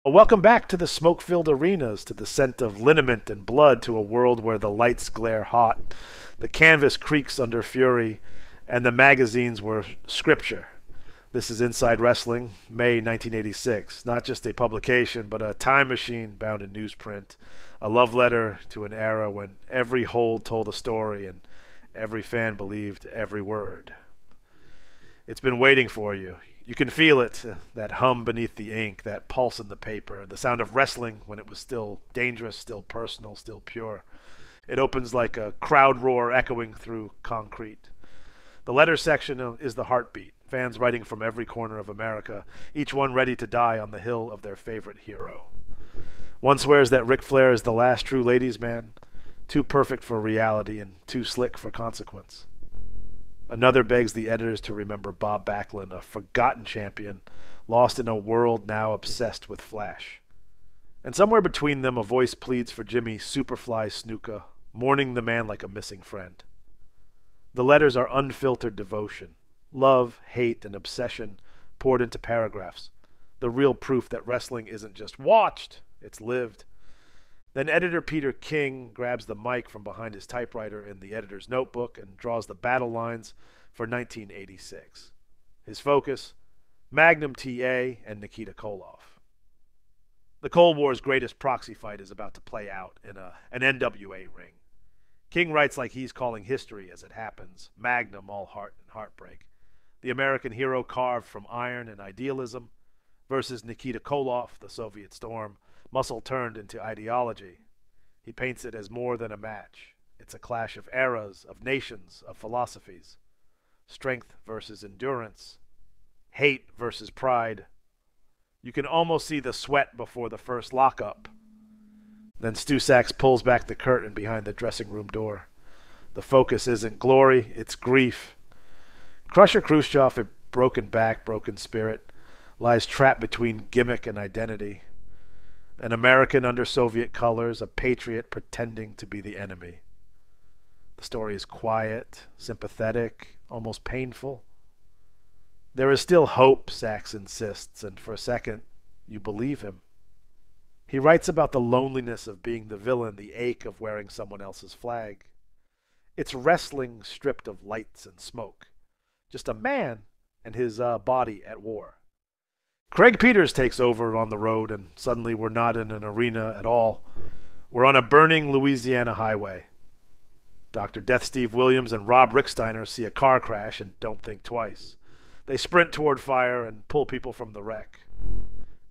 Welcome back to the smoke-filled arenas, to the scent of liniment and blood, to a world where the lights glare hot, the canvas creaks under fury, and the magazines were scripture. This is Inside Wrestling, May 1986. Not just a publication, but a time machine bound in newsprint, a love letter to an era when every hold told a story and every fan believed every word. It's been waiting for you. You can feel it, that hum beneath the ink, that pulse in the paper, the sound of wrestling when it was still dangerous, still personal, still pure. It opens like a crowd roar echoing through concrete. The letter section is the heartbeat, fans writing from every corner of America, each one ready to die on the hill of their favorite hero. One swears that Ric Flair is the last true ladies' man, too perfect for reality and too slick for consequence. Another begs the editors to remember Bob Backlund, a forgotten champion, lost in a world now obsessed with Flash. And somewhere between them, a voice pleads for Jimmy Superfly Snuka, mourning the man like a missing friend. The letters are unfiltered devotion, love, hate, and obsession poured into paragraphs. The real proof that wrestling isn't just watched, it's lived. Then editor Peter King grabs the mic from behind his typewriter in the editor's notebook and draws the battle lines for 1986. His focus, Magnum T.A. and Nikita Koloff. The Cold War's greatest proxy fight is about to play out in an NWA ring. King writes like he's calling history as it happens, Magnum all heart and heartbreak. The American hero carved from iron and idealism versus Nikita Koloff, the Soviet storm, muscle turned into ideology. He paints it as more than a match. It's a clash of eras, of nations, of philosophies. Strength versus endurance. Hate versus pride. You can almost see the sweat before the first lockup. Then Stu Sachs pulls back the curtain behind the dressing room door. The focus isn't glory, it's grief. Crusher Khrushchev, a broken back, broken spirit, lies trapped between gimmick and identity. An American under Soviet colors, a patriot pretending to be the enemy. The story is quiet, sympathetic, almost painful. There is still hope, Sachs insists, and for a second, you believe him. He writes about the loneliness of being the villain, the ache of wearing someone else's flag. It's wrestling stripped of lights and smoke. Just a man and his body at war. Craig Peters takes over on the road, and suddenly we're not in an arena at all. We're on a burning Louisiana highway. Dr. Death Steve Williams and Rob Ricksteiner see a car crash and don't think twice. They sprint toward fire and pull people from the wreck.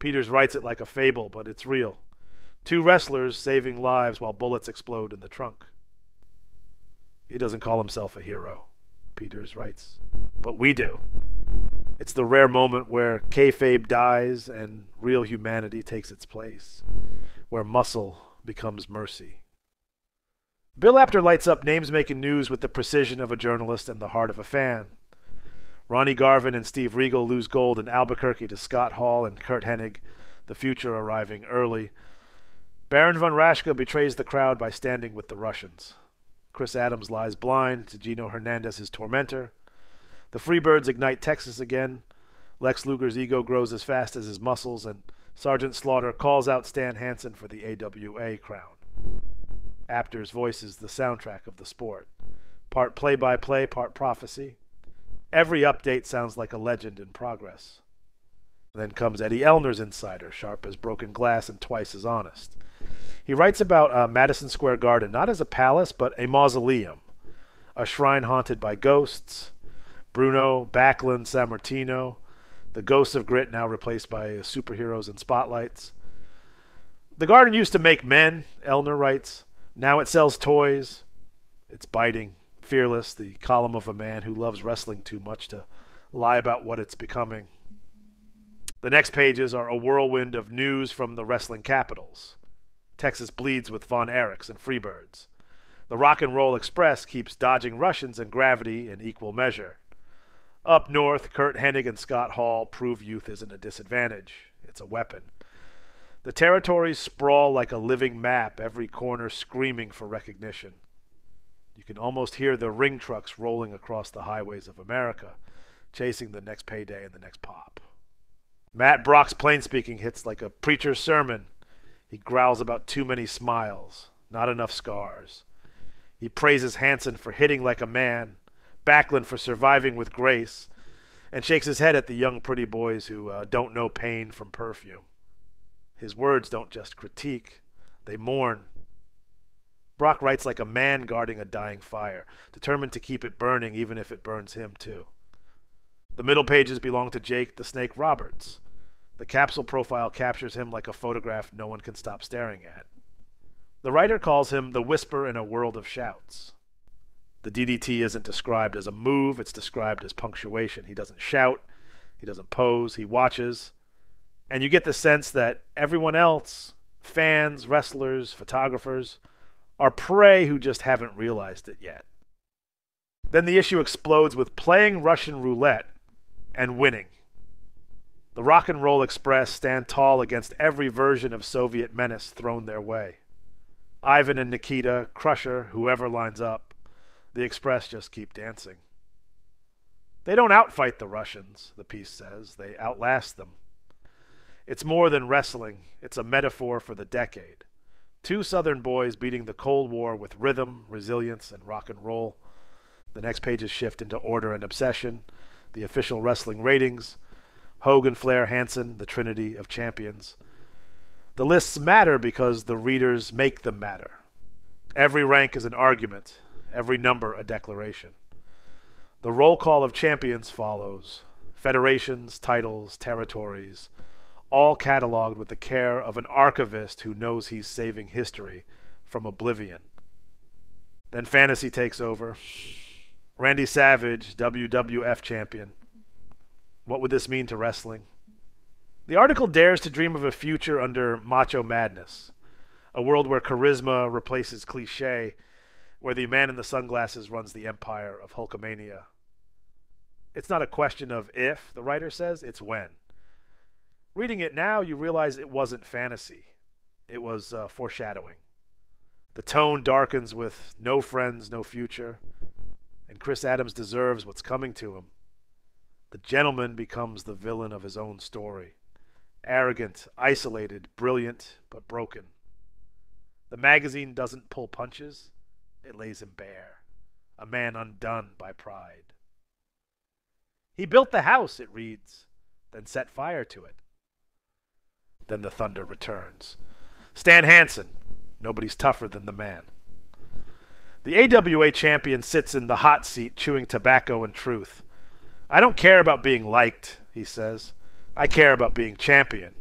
Peters writes it like a fable, but it's real. Two wrestlers saving lives while bullets explode in the trunk. He doesn't call himself a hero, Peters writes, but we do. It's the rare moment where kayfabe dies and real humanity takes its place, where muscle becomes mercy. Bill Apter lights up names making news with the precision of a journalist and the heart of a fan. Ronnie Garvin and Steve Regal lose gold in Albuquerque to Scott Hall and Kurt Hennig, the future arriving early. Baron von Raschke betrays the crowd by standing with the Russians. Chris Adams lies blind to Gino Hernandez's tormentor. The Freebirds ignite Texas again. Lex Luger's ego grows as fast as his muscles, and Sergeant Slaughter calls out Stan Hansen for the AWA crown. Apter's voice is the soundtrack of the sport. Part play-by-play, part prophecy. Every update sounds like a legend in progress. Then comes Eddie Elner's insider, sharp as broken glass and twice as honest. He writes about Madison Square Garden not as a palace, but a mausoleum. A shrine haunted by ghosts. Bruno, Backlund, Sammartino, the ghosts of grit now replaced by superheroes and spotlights. The garden used to make men, Elner writes. Now it sells toys. It's biting, fearless, the column of a man who loves wrestling too much to lie about what it's becoming. The next pages are a whirlwind of news from the wrestling capitals. Texas bleeds with Von Erichs and Freebirds. The Rock and Roll Express keeps dodging Russians and gravity in equal measure. Up north, Kurt Hennig and Scott Hall prove youth isn't a disadvantage. It's a weapon. The territories sprawl like a living map, every corner screaming for recognition. You can almost hear the ring trucks rolling across the highways of America, chasing the next payday and the next pop. Matt Brock's plain speaking hits like a preacher's sermon. He growls about too many smiles, not enough scars. He praises Hansen for hitting like a man, Backlund for surviving with grace, and shakes his head at the young pretty boys who don't know pain from perfume. His words don't just critique, they mourn. Brock writes like a man guarding a dying fire, determined to keep it burning even if it burns him too. The middle pages belong to Jake the Snake Roberts. The capsule profile captures him like a photograph no one can stop staring at. The writer calls him the whisper in a world of shouts. The DDT isn't described as a move, it's described as punctuation. He doesn't shout, he doesn't pose, he watches. And you get the sense that everyone else, fans, wrestlers, photographers, are prey who just haven't realized it yet. Then the issue explodes with playing Russian roulette and winning. The Rock and Roll Express stand tall against every version of Soviet menace thrown their way. Ivan and Nikita, Crusher, whoever lines up, the Express just keep dancing. They don't outfight the Russians, the piece says. They outlast them. It's more than wrestling. It's a metaphor for the decade. Two Southern boys beating the Cold War with rhythm, resilience, and rock and roll. The next pages shift into Order and Obsession, the official wrestling ratings, Hogan, Flair, Hansen, the Trinity of Champions. The lists matter because the readers make them matter. Every rank is an argument, every number a declaration. The roll call of champions follows. Federations, titles, territories, all cataloged with the care of an archivist who knows he's saving history from oblivion. Then fantasy takes over. Randy Savage, WWF champion. What would this mean to wrestling? The article dares to dream of a future under macho madness, a world where charisma replaces cliché, where the man in the sunglasses runs the empire of Hulkamania. It's not a question of if, the writer says, it's when. Reading it now, you realize it wasn't fantasy. It was foreshadowing. The tone darkens with no friends, no future, and Chris Adams deserves what's coming to him. The gentleman becomes the villain of his own story. Arrogant, isolated, brilliant, but broken. The magazine doesn't pull punches, it lays him bare. A man undone by pride. He built the house, it reads, then set fire to it. Then the thunder returns. Stan Hansen, nobody's tougher than the man. The AWA champion sits in the hot seat chewing tobacco and truth. I don't care about being liked, he says. I care about being champion.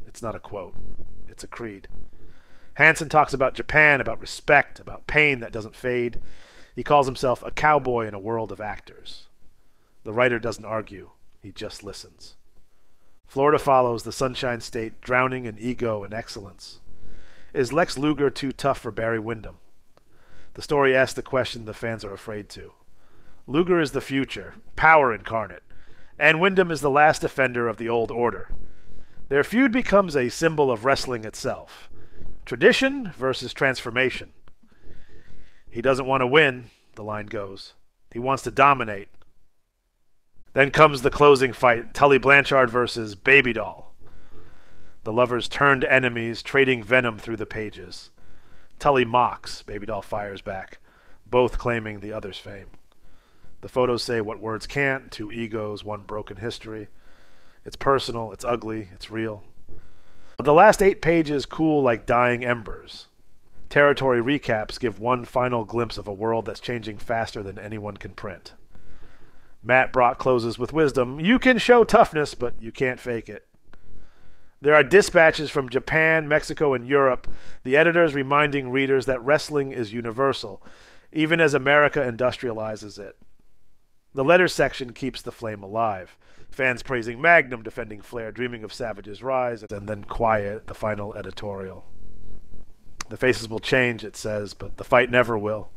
It's not a quote. It's a creed. Hansen talks about Japan, about respect, about pain that doesn't fade. He calls himself a cowboy in a world of actors. The writer doesn't argue. He just listens. Florida follows the Sunshine State, drowning in ego and excellence. Is Lex Luger too tough for Barry Windham? The story asks the question the fans are afraid to. Luger is the future, power incarnate, and Windham is the last defender of the old order. Their feud becomes a symbol of wrestling itself. Tradition versus transformation. He doesn't want to win, the line goes. He wants to dominate. Then comes the closing fight, Tully Blanchard versus Baby Doll. The lovers turned enemies, trading venom through the pages. Tully mocks, Baby Doll fires back, both claiming the other's fame. The photos say what words can't, two egos, one broken history. It's personal, it's ugly, it's real. The last 8 pages cool like dying embers. Territory recaps give one final glimpse of a world that's changing faster than anyone can print. Matt Brock closes with wisdom. You can show toughness, but you can't fake it. There are dispatches from Japan, Mexico, and Europe, the editors reminding readers that wrestling is universal, even as America industrializes it. The letters section keeps the flame alive. Fans praising Magnum, defending Flair, dreaming of Savage's rise, and then quiet, the final editorial. The faces will change, it says, but the fight never will.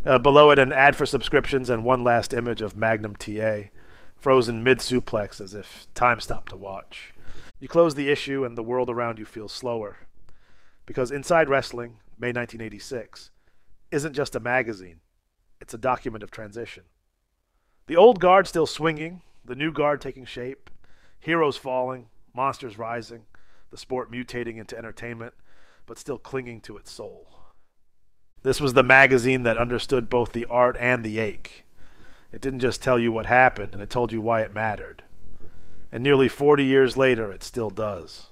Below it, an ad for subscriptions and one last image of Magnum T.A, frozen mid-suplex as if time stopped to watch. You close the issue and the world around you feels slower. Because Inside Wrestling, May 1986, isn't just a magazine. It's a document of transition. The old guard still swinging, the new guard taking shape. Heroes falling, monsters rising, the sport mutating into entertainment, but still clinging to its soul. This was the magazine that understood both the art and the ache. It didn't just tell you what happened, and it told you why it mattered. And nearly 40 years later, it still does.